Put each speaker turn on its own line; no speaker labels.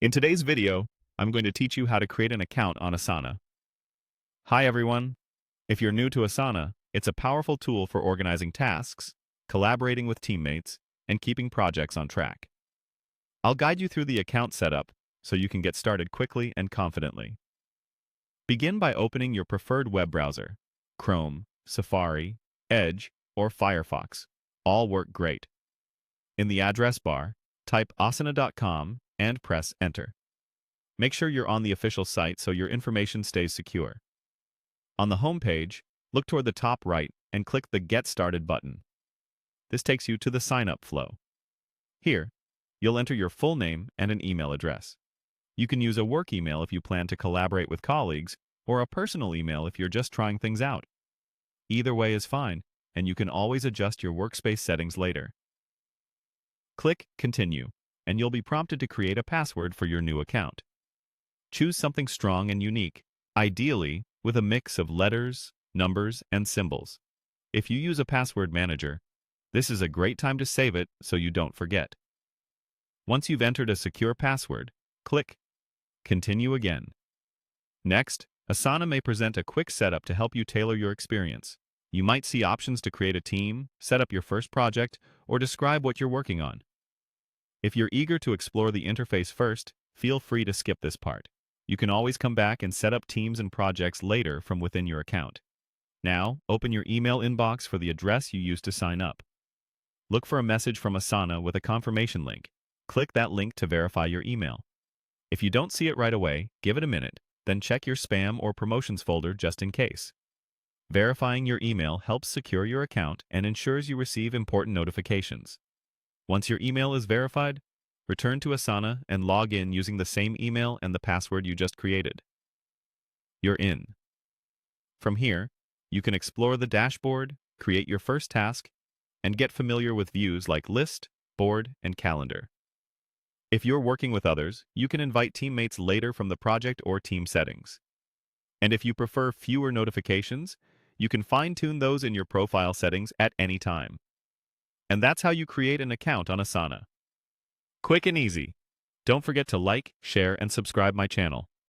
In today's video, I'm going to teach you how to create an account on Asana. Hi everyone! If you're new to Asana, it's a powerful tool for organizing tasks, collaborating with teammates, and keeping projects on track. I'll guide you through the account setup so you can get started quickly and confidently. Begin by opening your preferred web browser. Chrome, Safari, Edge, or Firefox. All work great. In the address bar, type asana.com and press Enter. Make sure you're on the official site so your information stays secure. On the home page, look toward the top right and click the Get Started button. This takes you to the sign-up flow. Here, you'll enter your full name and an email address. You can use a work email if you plan to collaborate with colleagues, or a personal email if you're just trying things out. Either way is fine, and you can always adjust your workspace settings later. Click Continue, and you'll be prompted to create a password for your new account. Choose something strong and unique, ideally with a mix of letters, numbers, and symbols. If you use a password manager, this is a great time to save it so you don't forget. Once you've entered a secure password, click Continue again. Next, Asana may present a quick setup to help you tailor your experience. You might see options to create a team, set up your first project, or describe what you're working on. If you're eager to explore the interface first, feel free to skip this part. You can always come back and set up teams and projects later from within your account. Now, open your email inbox for the address you used to sign up. Look for a message from Asana with a confirmation link. Click that link to verify your email. If you don't see it right away, give it a minute, then check your spam or promotions folder just in case. Verifying your email helps secure your account and ensures you receive important notifications. Once your email is verified, return to Asana and log in using the same email and the password you just created. You're in. From here, you can explore the dashboard, create your first task, and get familiar with views like List, Board, and Calendar. If you're working with others, you can invite teammates later from the project or team settings. And if you prefer fewer notifications, you can fine-tune those in your profile settings at any time. And that's how you create an account on Asana. Quick and easy. Don't forget to like, share, and subscribe my channel.